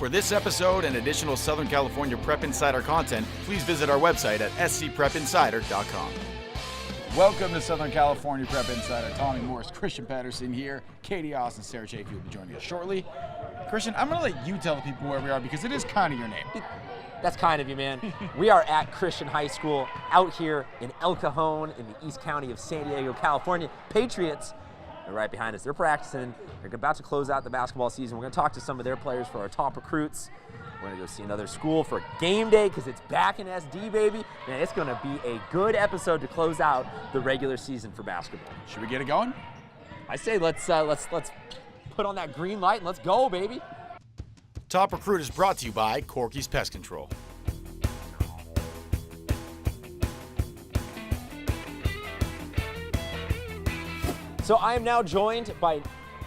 For this episode and additional Southern California Prep Insider content, please visit our website at scprepinsider.com. Welcome to Southern California Prep Insider. Tommy Morris, Christian Patterson here. Katie Austin, Sarah Chafee will be joining us shortly. Christian, I'm going to let you tell the people where we are because it is kind of your name. That's kind of you, man. We are at Christian High School out here in El Cajon in the East County of San Diego, California. Patriots are right behind us. They're practicing. They're about to close out the basketball season. We're going to talk to some of their players for our top recruits. We're going to go see another school for game day because it's back in SD, baby. Man, it's going to be a good episode to close out the regular season for basketball. Should we get it going? I say let's put on that green light and let's go, baby. Top Recruit is brought to you by Corky's Pest Control. So I am now joined by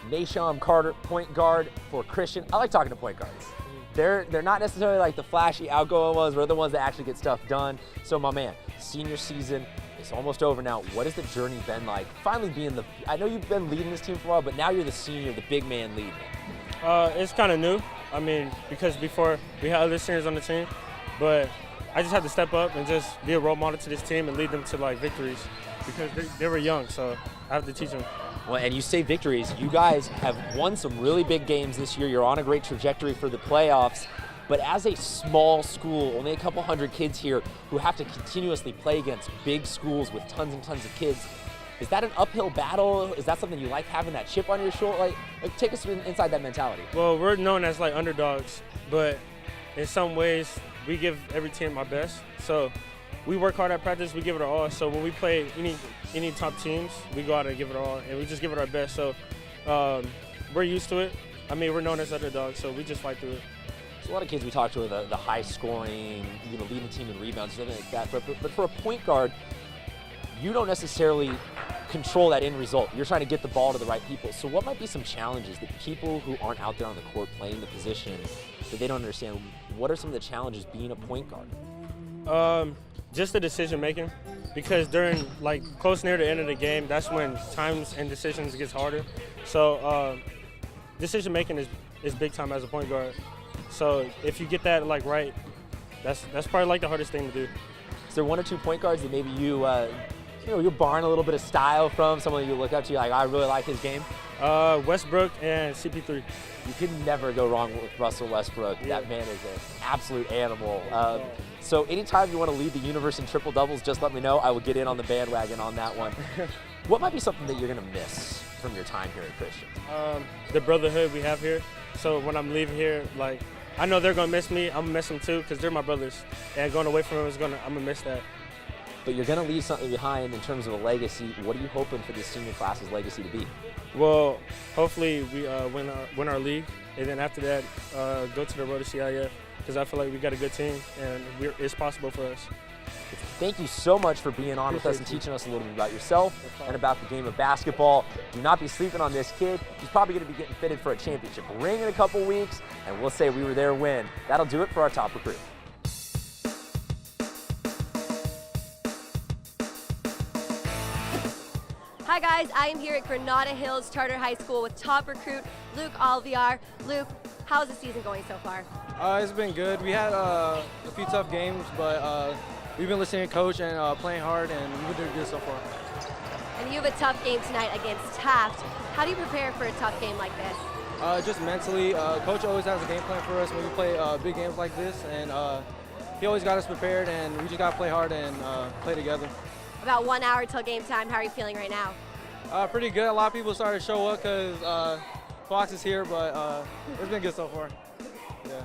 Nashon Carter, point guard for Christian. I like talking to point guards. They're not necessarily like the flashy, outgoing ones. We're the ones that actually get stuff done. So my man, senior season is almost over now. What has the journey been like? Finally being I know you've been leading this team for a while, but now you're the senior, the big man leading it. It's kind of new. I mean, because before we had other seniors on the team, but I just had to step up and just be a role model to this team and lead them to like victories because they were young, so I have to teach them. Well, and you say victories. You guys have won some really big games this year. You're on a great trajectory for the playoffs. But as a small school, only a couple hundred kids here who have to continuously play against big schools with tons and tons of kids, is that an uphill battle? Is that something you like, having that chip on your shoulder? Like take us inside that mentality. Well, we're known as like underdogs, but in some ways, we give every team our best. So we work hard at practice, we give it our all. So when we play any top teams, we go out and give it our all, and we just give it our best. So we're used to it. I mean, we're known as underdogs, so we just fight through it. So a lot of kids we talk to are the high scoring, leading the team in rebounds, something like that. But for a point guard, you don't necessarily control that end result. You're trying to get the ball to the right people. So what might be some challenges that people who aren't out there on the court playing the position that they don't understand? What are some of the challenges being a point guard? Just the decision making, because during like close near the end of the game, that's when times and decisions gets harder. So decision making is big time as a point guard. So if you get that like right, that's probably like the hardest thing to do. Is there one or two point guards that maybe you're borrowing a little bit of style from, someone you look up to, like, I really like his game? Westbrook and CP3. You can never go wrong with Russell Westbrook. Yeah. That man is an absolute animal. So anytime you want to lead the universe in triple doubles, just let me know. I will get in on the bandwagon on that one. What might be something that you're going to miss from your time here at Christian? The brotherhood we have here. So when I'm leaving here, like, I know they're going to miss me. I'm going to miss them too because they're my brothers. And going away from them, I'm going to miss that. But you're going to leave something behind in terms of a legacy. What are you hoping for this senior class's legacy to be? Well, hopefully we win our league, and then after that, go to the road to CIF, because I feel like we got a good team, and it's possible for us. Thank you so much for being on with us and teaching us a little bit about yourself and about the game of basketball. Do not be sleeping on this kid. He's probably going to be getting fitted for a championship ring in a couple weeks, and we'll say we were there when. That'll do it for our top recruit. Hi guys, I am here at Granada Hills Charter High School with top recruit Luke Alviar. Luke, how's the season going so far? It's been good. We had a few tough games, but we've been listening to coach and playing hard, and we've been doing good so far. And you have a tough game tonight against Taft. How do you prepare for a tough game like this? Just mentally. Coach always has a game plan for us when we play big games like this, and he always got us prepared, and we just got to play hard and play together. About 1 hour till game time. How are you feeling right now? Pretty good. A lot of people started to show up because Fox is here, but it's been good so far. Yeah.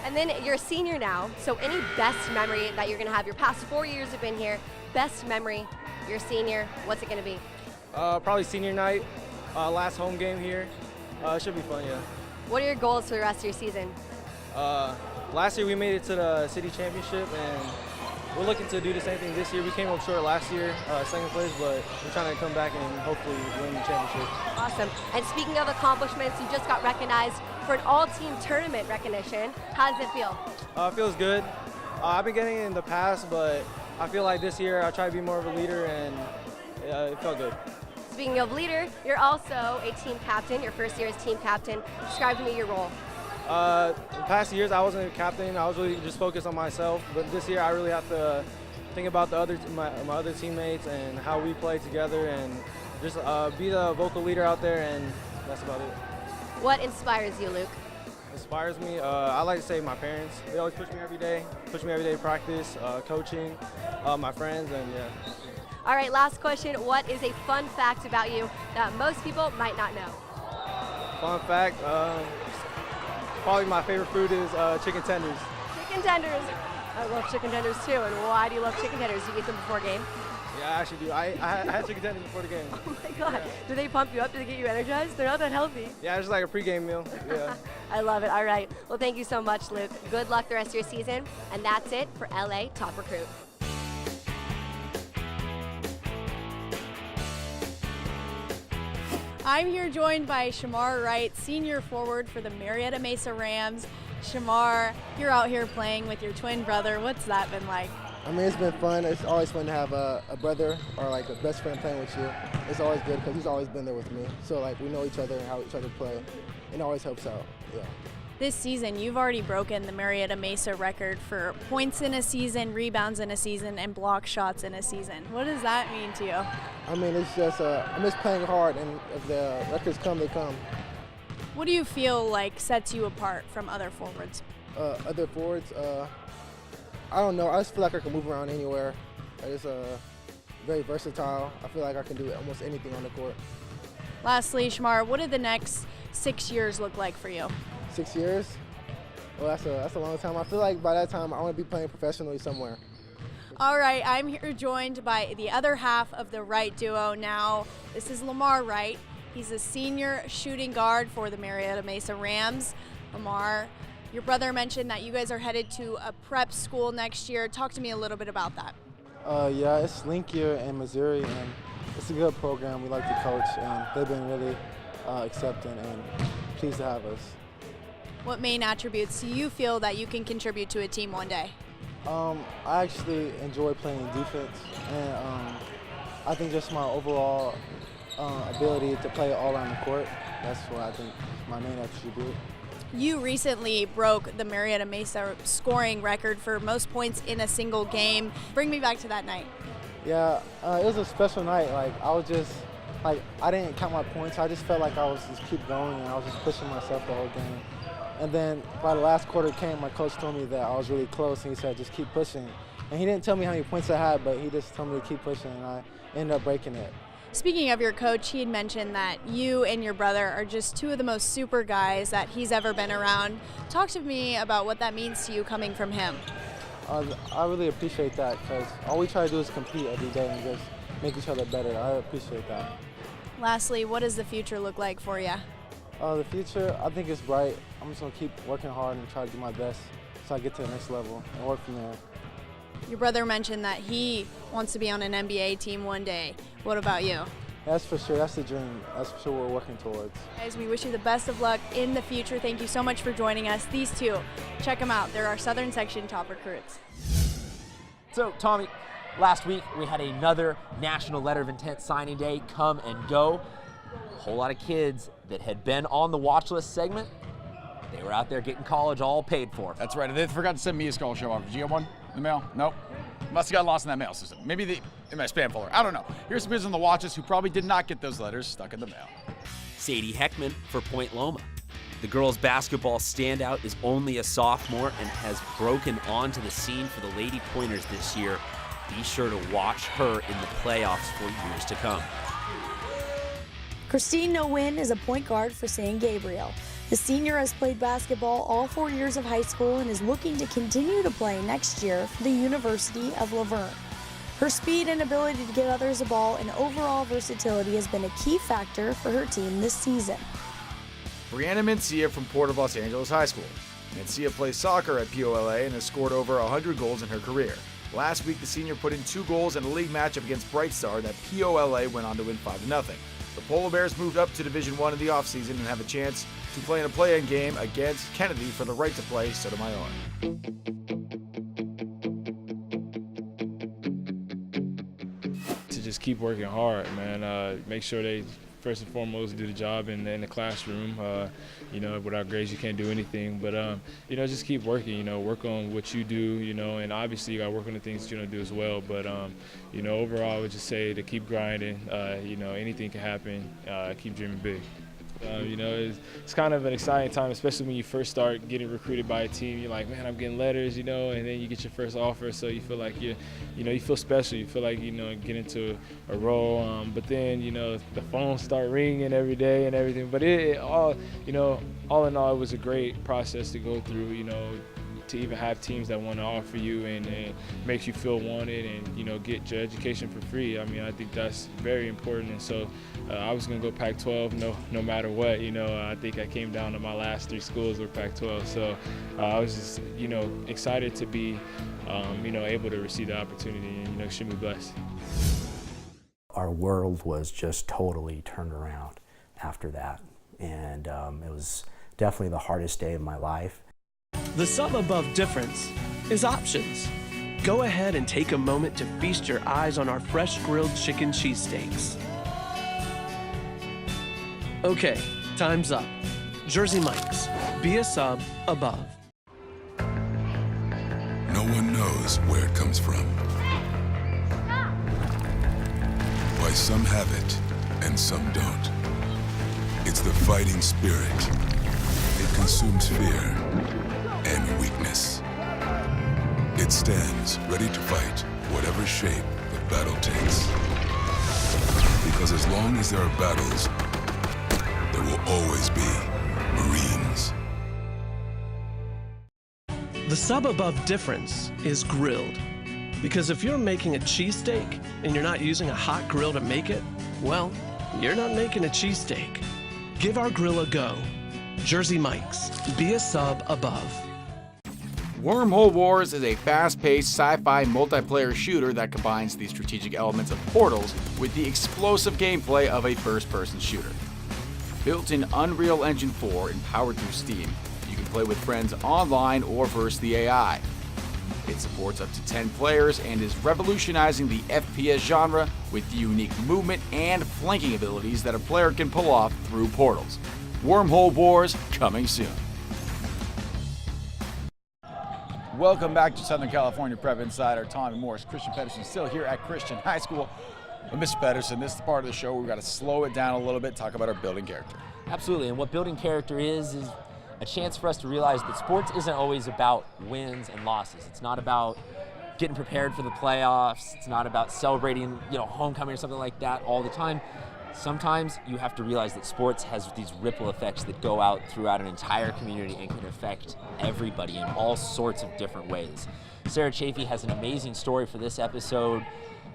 And then you're a senior now, so any best memory that you're going to have? Your past 4 years have been here. Best memory, you're a senior, what's it going to be? Probably senior night, last home game here. It should be fun, yeah. What are your goals for the rest of your season? Last year we made it to the city championship, and we're looking to do the same thing this year. We came up short last year, second place, but we're trying to come back and hopefully win the championship. Awesome. And speaking of accomplishments, you just got recognized for an all-team tournament recognition. How does it feel? It feels good. I've been getting it in the past, but I feel like this year I try to be more of a leader, and it felt good. Speaking of leader, you're also a team captain, your first year as team captain. Describe to me your role. The past years I wasn't a captain. I was really just focused on myself. But this year I really have to think about my other teammates and how we play together and just be the vocal leader out there, and that's about it. What inspires you, Luke? Inspires me, I like to say my parents. They always push me every day to practice, coaching, my friends, and yeah. All right, last question. What is a fun fact about you that most people might not know? Fun fact, probably my favorite food is chicken tenders. Chicken tenders. I love chicken tenders too. And why do you love chicken tenders? Do you eat them before game? Yeah, I actually do. I had chicken tenders before the game. Oh my God. Do they pump you up? Do they get you energized? They're not that healthy. Yeah, it's just like a pregame meal. Yeah. I love it. All right. Well, thank you so much, Luke. Good luck the rest of your season. And that's it for LA Top Recruit. I'm here joined by Shamar Wright, senior forward for the Marietta Mesa Rams. Shamar, you're out here playing with your twin brother. What's that been like? I mean, it's been fun. It's always fun to have a brother or like a best friend playing with you. It's always good because he's always been there with me. So like we know each other and how each other play. It always helps out. Yeah. This season, you've already broken the Marietta Mesa record for points in a season, rebounds in a season, and block shots in a season. What does that mean to you? I mean, it's just I'm just playing hard, and if the records come, they come. What do you feel like sets you apart from other forwards? Other forwards, I don't know. I just feel like I can move around anywhere. I just very versatile. I feel like I can do almost anything on the court. Lastly, Shamar, what do the next 6 years look like for you? 6 years? Well, that's a long time. I feel like by that time I want to be playing professionally somewhere. All right, I'm here joined by the other half of the Wright duo now. This is Lamar Wright. He's a senior shooting guard for the Marietta Mesa Rams. Lamar, your brother mentioned that you guys are headed to a prep school next year. Talk to me a little bit about that. Yeah, it's Link year in Missouri, and it's a good program. We like to coach, and they've been really accepting and pleased to have us. What main attributes do you feel that you can contribute to a team one day? I actually enjoy playing defense, and I think just my overall ability to play all around the court, that's what I think my main attribute. You recently broke the Marietta Mesa scoring record for most points in a single game. Bring me back to that night. Yeah, it was a special night. Like I didn't count my points. I just felt like I was just keep going, and I was just pushing myself the whole game. And then by the last quarter came, my coach told me that I was really close, and he said, just keep pushing. And he didn't tell me how many points I had, but he just told me to keep pushing, and I ended up breaking it. Speaking of your coach, he had mentioned that you and your brother are just two of the most super guys that he's ever been around. Talk to me about what that means to you coming from him. I really appreciate that, because all we try to do is compete every day and just make each other better. I appreciate that. Lastly, what does the future look like for you? The future, I think it's bright. I'm just going to keep working hard and try to do my best so I get to the next level and work from there. Your brother mentioned that he wants to be on an NBA team one day. What about you? That's for sure. That's the dream. That's for sure we're working towards. Guys, we wish you the best of luck in the future. Thank you so much for joining us. These two, check them out. They're our Southern Section top recruits. So, Tommy, last week we had another National Letter of Intent signing day come and go. A whole lot of kids that had been on the watch list segment, they were out there getting college all paid for. That's right. They forgot to send me a scholarship offer. Did you get one in the mail? Nope. Must have got lost in that mail system. Maybe in my spam folder. I don't know. Here's some kids on the watch list who probably did not get those letters stuck in the mail. Sadie Heckman for Point Loma. The girls' basketball standout is only a sophomore and has broken onto the scene for the Lady Pointers this year. Be sure to watch her in the playoffs for years to come. Christine Nguyen is a point guard for San Gabriel. The senior has played basketball all 4 years of high school and is looking to continue to play next year for the University of Laverne. Her speed and ability to get others the ball and overall versatility has been a key factor for her team this season. Brianna Mencia from Port of Los Angeles High School. Mencia plays soccer at POLA and has scored over 100 goals in her career. Last week, the senior put in 2 goals in a league matchup against Bright Star that POLA went on to win 5-0. The Polar Bears moved up to Division I in the offseason and have a chance to play in a play-in game against Kennedy for the right to play Sotomayor. To just keep working hard, man. Make sure they first and foremost, do the job in the classroom. You know, without grades, you can't do anything. But, you know, just keep working, you know, work on what you do, you know, and obviously you got to work on the things that you don't do as well. But, you know, overall, I would just say to keep grinding. You know, anything can happen. Keep dreaming big. You know, it's kind of an exciting time, especially when you first start getting recruited by a team. You're like, man, I'm getting letters, you know, and then you get your first offer, so you feel like you know, you feel special. You feel like, you know, get into a role. But then, you know, the phones start ringing every day and everything. But it all, you know, all in all, it was a great process to go through, you know, to even have teams that want to offer you and makes you feel wanted and, you know, get your education for free. I mean, I think that's very important. And so I was going to go Pac-12 no matter what. You know, I think I came down to my last 3 schools were Pac-12. So I was just, you know, excited to be, you know, able to receive the opportunity and, you know, extremely blessed. Our world was just totally turned around after that. And it was definitely the hardest day of my life. The sub above difference is options. Go ahead and take a moment to feast your eyes on our fresh grilled chicken cheesesteaks. Okay, time's up. Jersey Mike's, be a sub above. No one knows where it comes from. Why some have it and some don't. It's the fighting spirit. It consumes fear and weakness. It stands ready to fight whatever shape the battle takes. Because as long as there are battles, there will always be Marines. The sub above difference is grilled. Because if you're making a cheesesteak and you're not using a hot grill to make it, well, you're not making a cheesesteak. Give our grill a go. Jersey Mike's, be a sub above. Wormhole Wars is a fast-paced sci-fi multiplayer shooter that combines the strategic elements of Portals with the explosive gameplay of a first-person shooter. Built in Unreal Engine 4 and powered through Steam, you can play with friends online or versus the AI. It supports up to 10 players and is revolutionizing the FPS genre with the unique movement and flanking abilities that a player can pull off through Portals. Wormhole Wars coming soon. Welcome back to Southern California Prep Insider. Tommy Morris, Christian Pedersen, still here at Christian High School. And Mr. Pedersen, this is the part of the show where we've got to slow it down a little bit, talk about our building character. Absolutely, and what building character is a chance for us to realize that sports isn't always about wins and losses. It's not about getting prepared for the playoffs. It's not about celebrating, you know, homecoming or something like that all the time. Sometimes you have to realize that sports has these ripple effects that go out throughout an entire community and can affect everybody in all sorts of different ways. Sarah Chafee has an amazing story for this episode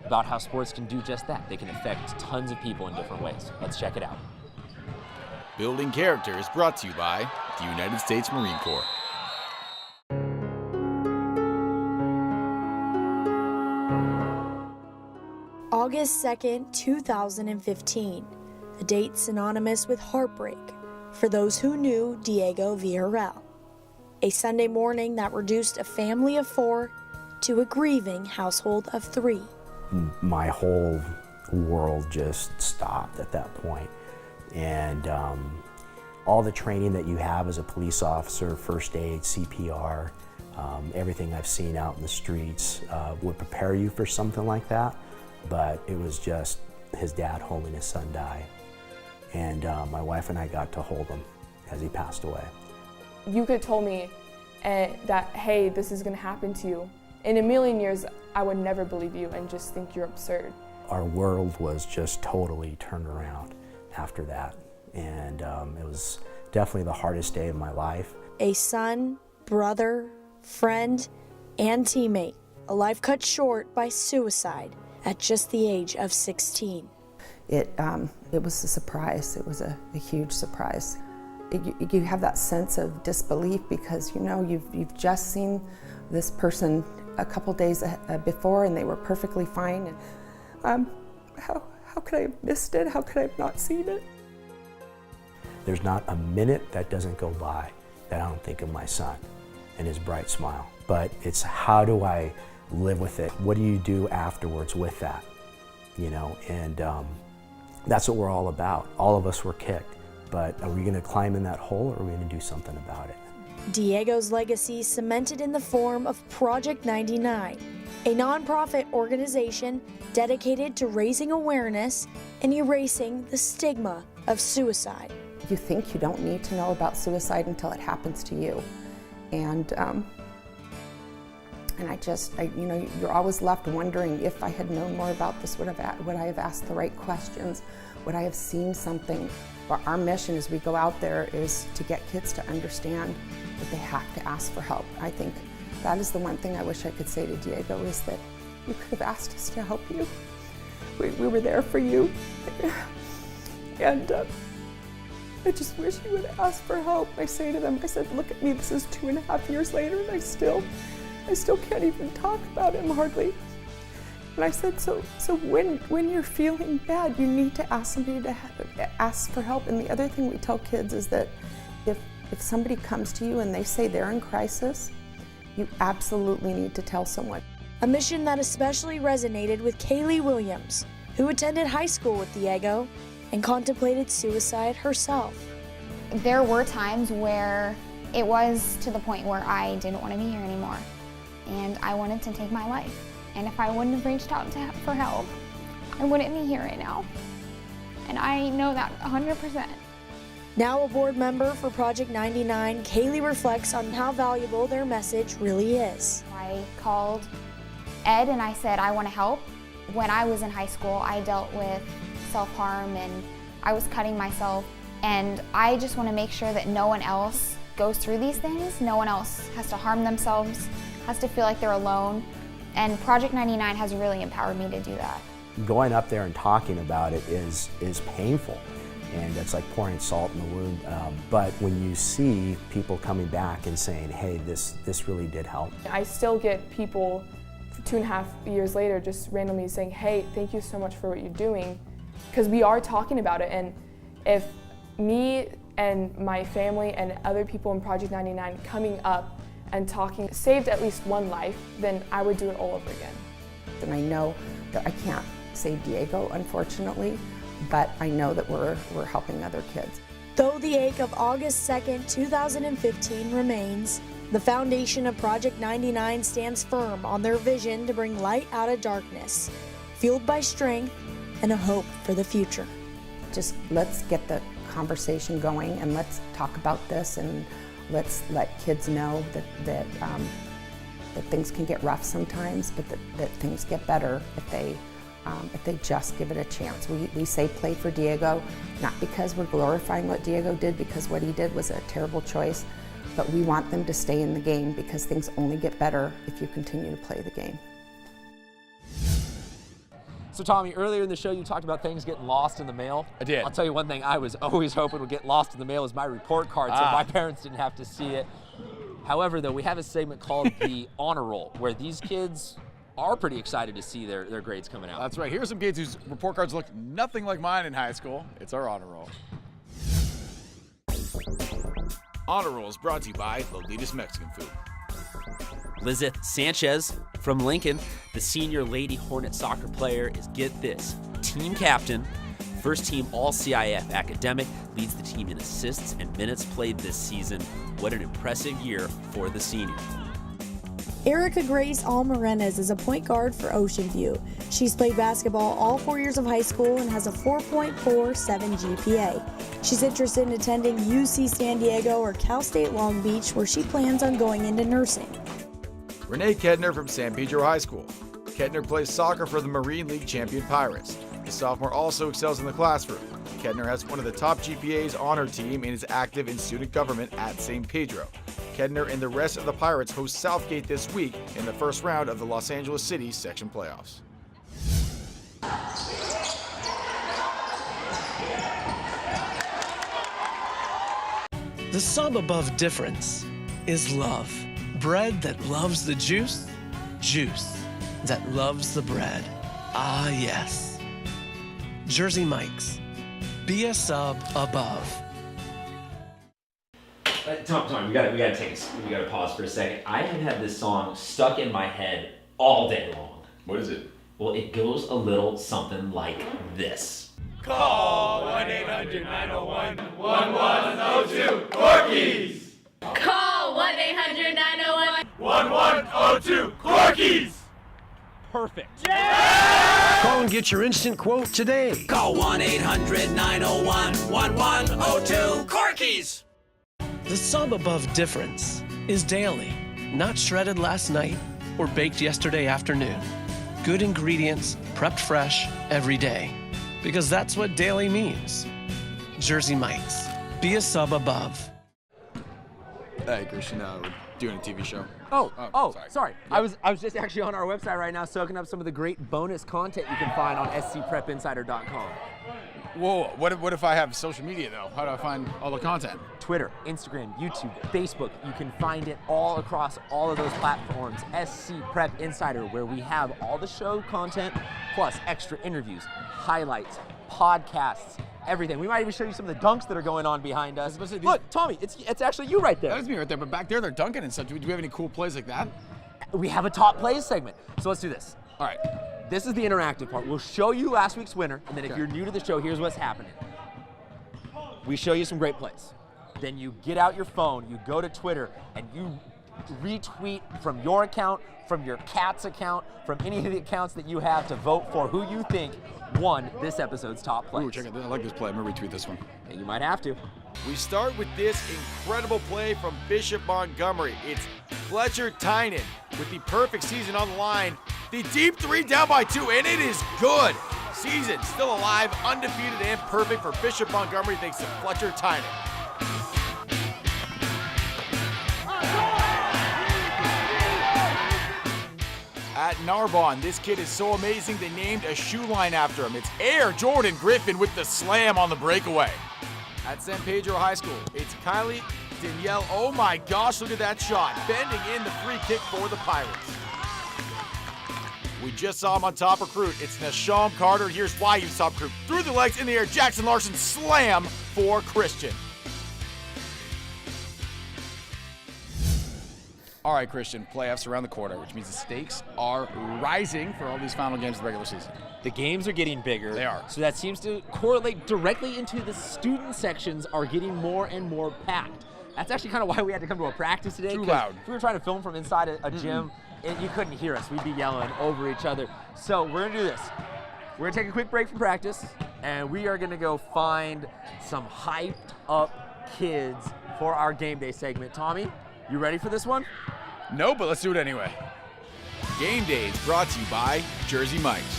about how sports can do just that. They can affect tons of people in different ways. Let's check it out. Building Character is brought to you by the United States Marine Corps. August 2nd, 2015. A date synonymous with heartbreak for those who knew Diego Villarreal. A Sunday morning that reduced a family of 4 to a grieving household of 3. My whole world just stopped at that point. And all the training that you have as a police officer, first aid, CPR, everything I've seen out in the streets would prepare you for something like that. But it was just his dad holding his son die. And my wife and I got to hold him as he passed away. You could have told me that, hey, this is gonna happen to you. In a million years, I would never believe you and just think you're absurd. Our world was just totally turned around after that. And it was definitely the hardest day of my life. A son, brother, friend, and teammate. A life cut short by suicide at just the age of 16. It was a surprise. It was a huge surprise. You have that sense of disbelief because, you know, you've just seen this person a couple days before and they were perfectly fine. And how could I have missed it? How could I have not seen it? There's not a minute that doesn't go by that I don't think of my son and his bright smile. But it's how do I live with it? What do you do afterwards with that? You know, and That's what we're all about. All of us were kicked, but are we going to climb in that hole, or are we going to do something about it? Diego's legacy cemented in the form of Project 99, a nonprofit organization dedicated to raising awareness and erasing the stigma of suicide. You think you don't need to know about suicide until it happens to you. And you know, you're always left wondering, if I had known more about this, would I have asked the right questions? Would I have seen something? But our mission as we go out there is to get kids to understand that they have to ask for help. I think that is the one thing I wish I could say to Diego, is that you could have asked us to help you. We were there for you. And I just wish you would ask for help. I say to them, I said, look at me, this is 2.5 years later, and I still can't even talk about him hardly. And I said, so when you're feeling bad, you need to ask somebody to ask for help. And the other thing we tell kids is that if somebody comes to you and they say they're in crisis, you absolutely need to tell someone. A mission that especially resonated with Kaylee Williams, who attended high school with Diego and contemplated suicide herself. There were times where it was to the point where I didn't want to be here anymore, and I wanted to take my life. And if I wouldn't have reached out for help, I wouldn't be here right now. And I know that 100%. Now a board member for Project 99, Kaylee reflects on how valuable their message really is. I called Ed and I said, I want to help. When I was in high school, I dealt with self-harm and I was cutting myself. And I just want to make sure that no one else goes through these things. No one else has to harm themselves, has to feel like they're alone. And Project 99 has really empowered me to do that. Going up there and talking about it is painful, and it's like pouring salt in the wound. But when you see people coming back and saying, hey, this really did help. I still get people 2.5 years later just randomly saying, hey, thank you so much for what you're doing, because we are talking about it. And if me and my family and other people in Project 99 coming up and talking saved at least one life, then I would do it all over again. And I know that I can't save Diego, unfortunately, but I know that we're helping other kids. Though the ache of August 2nd, 2015 remains, the foundation of Project 99 stands firm on their vision to bring light out of darkness, fueled by strength and a hope for the future. Just let's get the conversation going and let's talk about this, and let's let kids know that things can get rough sometimes, but that things get better if they just give it a chance. We say play for Diego, not because we're glorifying what Diego did, because what he did was a terrible choice, but we want them to stay in the game, because things only get better if you continue to play the game. So Tommy, earlier in the show you talked about things getting lost in the mail. I did. I'll tell you one thing I was always hoping would get lost in the mail is my report card, so my parents didn't have to see it. However, though, we have a segment called the Honor Roll, where these kids are pretty excited to see their grades coming out. That's right. Here's some kids whose report cards look nothing like mine in high school. It's our Honor Roll. Honor Roll is brought to you by Lolita's Mexican Food. Lizeth Sanchez from Lincoln, the senior Lady Hornet soccer player, is, get this, team captain, first team All-CIF academic, leads the team in assists and minutes played this season. What an impressive year for the senior. Erica Grace Almarenes is a point guard for Ocean View. She's played basketball all 4 years of high school and has a 4.47 GPA. She's interested in attending UC San Diego or Cal State Long Beach, where she plans on going into nursing. Renee Kedner from San Pedro High School. Kedner plays soccer for the Marine League champion Pirates. The sophomore also excels in the classroom. Kedner has one of the top GPAs on her team and is active in student government at San Pedro. Kedner and the rest of the Pirates host Southgate this week in the first round of the Los Angeles City section playoffs. The sub above difference is love. Bread that loves the juice, juice that loves the bread. Ah, yes. Jersey Mike's. Be a sub above. Tom, we gotta pause for a second. I have had this song stuck in my head all day long. What is it? Well, it goes a little something like this. Call 1-800-901-1102 Corkies! Call 1-800-901-1102 1102 Corkies! Perfect. Call and get your instant quote today. Call 1-800-901-1102 Corkies! The sub above difference is daily, not shredded last night or baked yesterday afternoon. Good ingredients, prepped fresh every day. Because that's what daily means. Jersey Mike's. Be a sub above. Hey, Christian, we're doing a TV show. Sorry. I was just actually on our website right now soaking up some of the great bonus content you can find on scprepinsider.com. Whoa, what if I have social media, though? How do I find all the content? Twitter, Instagram, YouTube, Facebook. You can find it all across all of those platforms. SC Prep Insider, where we have all the show content, plus extra interviews, highlights, podcasts, everything. We might even show you some of the dunks that are going on behind us. Look, Tommy, it's actually you right there. That was me right there, but back there they're dunking and stuff. Do we have any cool plays like that? We have a top plays segment. So let's do this. All right. This is the interactive part. We'll show you last week's winner, and then if you're new to the show, here's what's happening. We show you some great plays. Then you get out your phone, you go to Twitter, and you retweet from your account, from your cat's account, from any of the accounts that you have to vote for who you think won this episode's top plays. Ooh, check it. I like this play. I'm going to retweet this one. And you might have to. We start with this incredible play from Bishop Montgomery. It's Fletcher Tynan with the perfect season on the line. The deep three down by 2, and it is good. Season still alive, undefeated, and perfect for Bishop Montgomery thanks to Fletcher Tynan. At Narbonne, this kid is so amazing they named a shoe line after him. It's Air Jordan Griffin with the slam on the breakaway. At San Pedro High School, it's Kylie Danielle. Oh my gosh, look at that shot. Bending in the free kick for the Pirates. We just saw him on Top Recruit. It's Nasham Carter. Here's why he's Top Recruit. Through the legs in the air, Jackson Larson slam for Christian. All right, Christian, playoffs around the corner, which means the stakes are rising for all these final games of the regular season. The games are getting bigger. They are. So that seems to correlate directly into the student sections are getting more and more packed. That's actually kind of why we had to come to a practice today. Too loud. If we were trying to film from inside a gym, and you couldn't hear us. We'd be yelling over each other. So we're going to do this. We're going to take a quick break from practice, and we are going to go find some hyped up kids for our game day segment. Tommy, you ready for this one? No, but let's do it anyway. Game Day is brought to you by Jersey Mike's.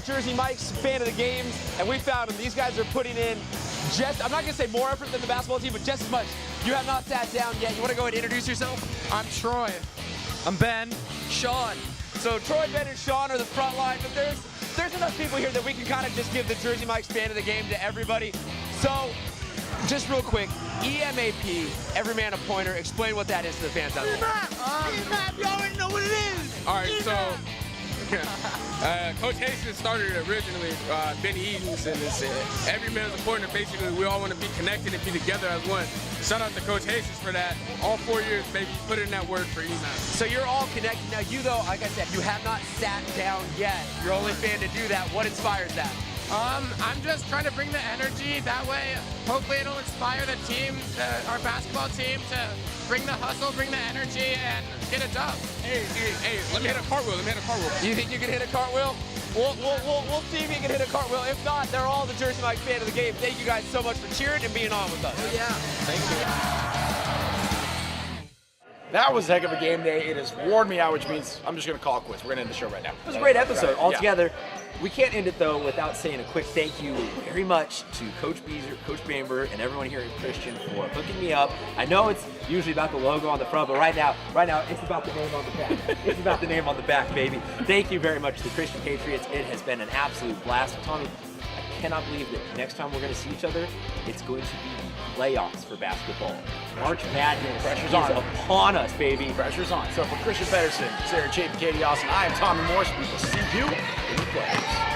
Jersey Mike's fan of the game, and we found them. These guys are putting in I'm not going to say more effort than the basketball team, but just as much. You have not sat down yet. You want to go ahead and introduce yourself? I'm Troy. I'm Ben. Sean. So Troy, Ben, and Sean are the front line, but there's enough people here that we can kind of just give the Jersey Mike's fan of the game to everybody. So, just real quick, EMAP, every man a pointer, explain what that is to the fans out there. EMAP, you already know what it is. All right, so Coach Hastings started it originally, Benny Edens, and it's every man's a pointer. Basically, we all want to be connected and be together as one. Shout out to Coach Hastings for that. All 4 years, baby, put in that work for EMAP. So you're all connected. Now you, though, like I said, you have not sat down yet. You're only fan to do that. What inspires that? I'm just trying to bring the energy. That way, hopefully it'll inspire the team, our basketball team, to bring the hustle, bring the energy, and get a dub. Hey, let me hit a cartwheel. You think you can hit a cartwheel? We'll see if you can hit a cartwheel. If not, they're all the Jersey Mike fan of the game. Thank you guys so much for cheering and being on with us. Oh, yeah. Thank you. That was a heck of a game day. It has worn me out, which means I'm just going to call it quits. We're going to end the show right now. It was a great episode altogether. We can't end it, though, without saying a quick thank you very much to Coach Beazer, Coach Bamber, and everyone here at Christian for hooking me up. I know it's usually about the logo on the front, but right now, it's about the name on the back. It's about the name on the back, baby. Thank you very much to the Christian Patriots. It has been an absolute blast. Tommy, I cannot believe that next time we're going to see each other, it's going to be playoffs for basketball. March Madness Pressure's on. Upon us, baby. Pressure's on. So for Christian Pedersen, Sarah Chapin, Katie Austin, I am Tommy Morse. We will see you in the playoffs.